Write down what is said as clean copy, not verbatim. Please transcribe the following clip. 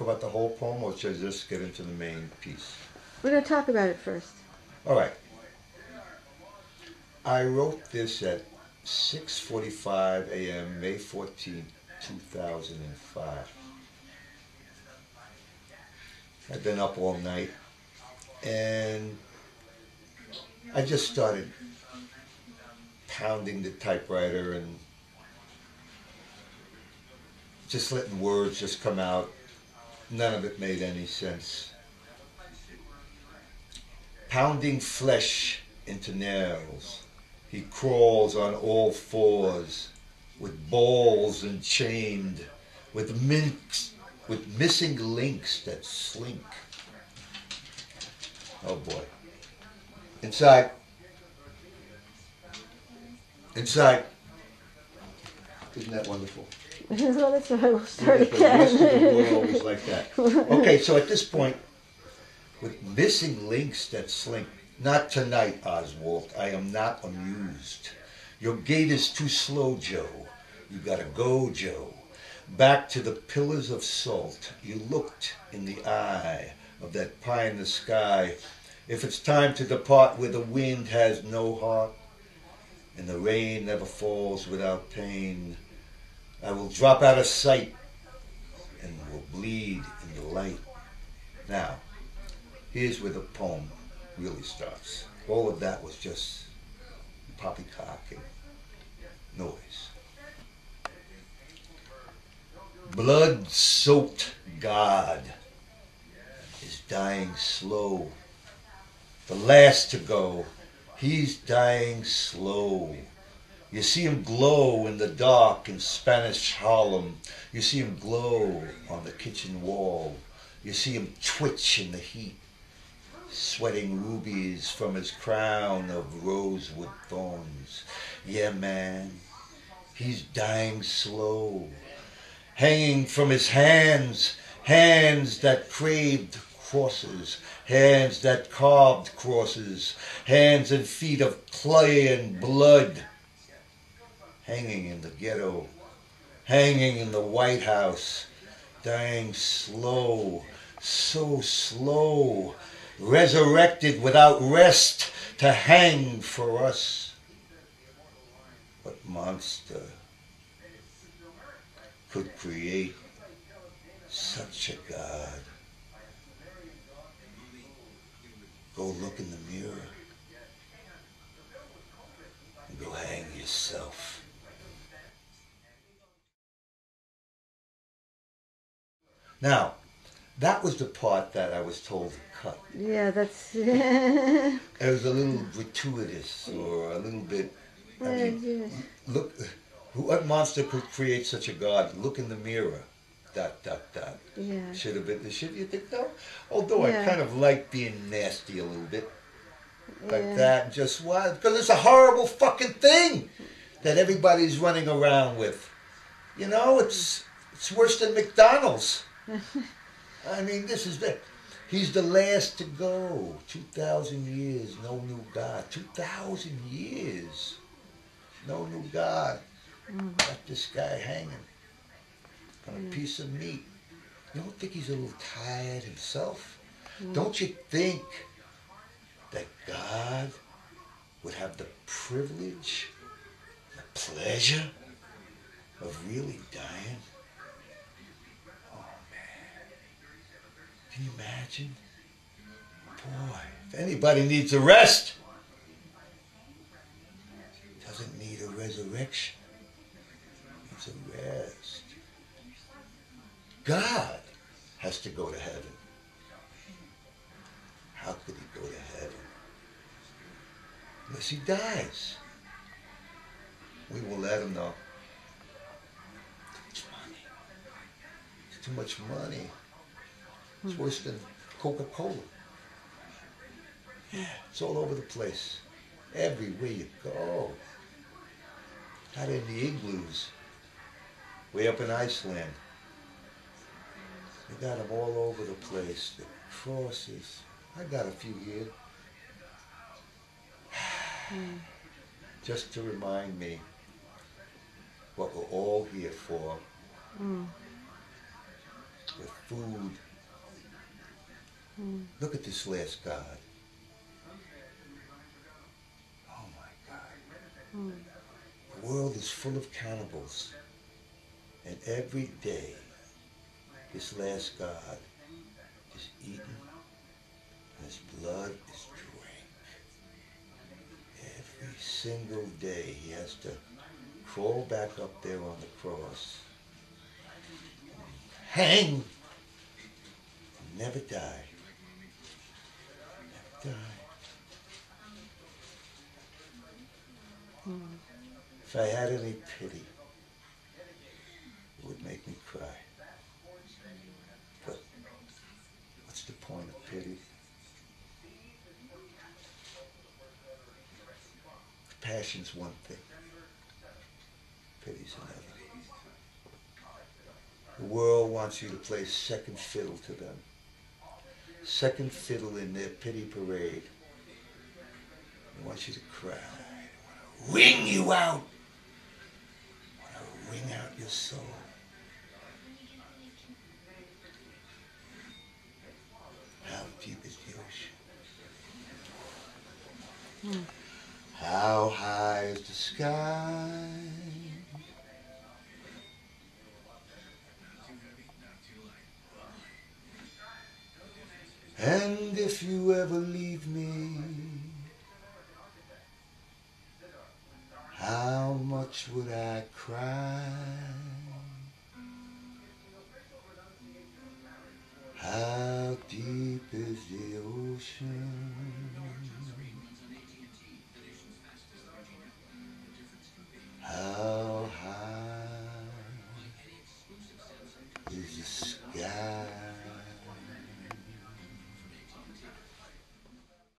about the whole poem, or should I just get into the main piece? We're going to talk about it first. All right. I wrote this at 6:45 a.m., May 14th, 2005. I'd been up all night, and I just started pounding the typewriter and just letting words just come out. None of it made any sense. Pounding flesh into nails, he crawls on all fours, with balls enchained, with missing links that slink. Oh boy. Inside. Inside. Isn't that wonderful? Well, that's why we'll start The rest of the again. world was like that. Okay, so at this point, with missing links that slink, not tonight, Oswald. I am not amused. Your gait is too slow, Joe. You gotta go, Joe. Back to the pillars of salt. You looked in the eye of that pie in the sky. If it's time to depart where the wind has no heart, and the rain never falls without pain, I will drop out of sight and will bleed in the light. Now, here's where the poem really starts. All of that was just poppycock and noise. Blood-soaked God is dying slow. The last to go, he's dying slow. You see him glow in the dark in Spanish Harlem. You see him glow on the kitchen wall. You see him twitch in the heat, sweating rubies from his crown of rosewood thorns. Yeah, man, he's dying slow. Hanging from his hands, hands that craved crosses, hands that carved crosses, hands and feet of clay and blood. Hanging in the ghetto, hanging in the White House, dying slow, so slow, resurrected without rest to hang for us. What monster could create such a God? Go look in the mirror and go hang yourself. Now, that was the part that I was told to cut. Yeah, that's... It was a little gratuitous or a little bit... I mean, look, what monster could create such a God? Look in the mirror. ... Yeah. Should have been, should you think so? Although Yeah. I kind of like being nasty a little bit. Like Yeah. that, just why? Because it's a horrible fucking thing that everybody's running around with. You know, it's worse than McDonald's. I mean, this is the... He's the last to go. 2,000 years, no new God. 2,000 years, no new God. Got this guy hanging on a piece of meat. You don't think he's a little tired himself? Don't you think that God would have the privilege, the pleasure of really dying? Can you imagine? Boy, if anybody needs a rest, doesn't need a resurrection. Needs a rest. God has to go to heaven. How could he go to heaven? Unless he dies. We will let him know. Too much money. It's too much money. It's worse than Coca-Cola. Yeah, it's all over the place. Everywhere you go. Out in the igloos. Way up in Iceland. They got them all over the place. The crosses. I got a few here. Just to remind me what we're all here for. with food. Look at this last god. Oh my God. The world is full of cannibals. And every day, this last god is eaten and his blood is drank. Every single day he has to crawl back up there on the cross, hang, and never die. Never die. If I had any pity, it would make me cry. But what's the point of pity? Passion's one thing. Pity's another. The world wants you to play second fiddle to them. Second fiddle in their pity parade. They want you to cry. They want to wring you out. They want to wring out your soul. How deep is the ocean? How high is the sky? And if you ever leave me, how much would I cry? How deep is the ocean? How high is the sky?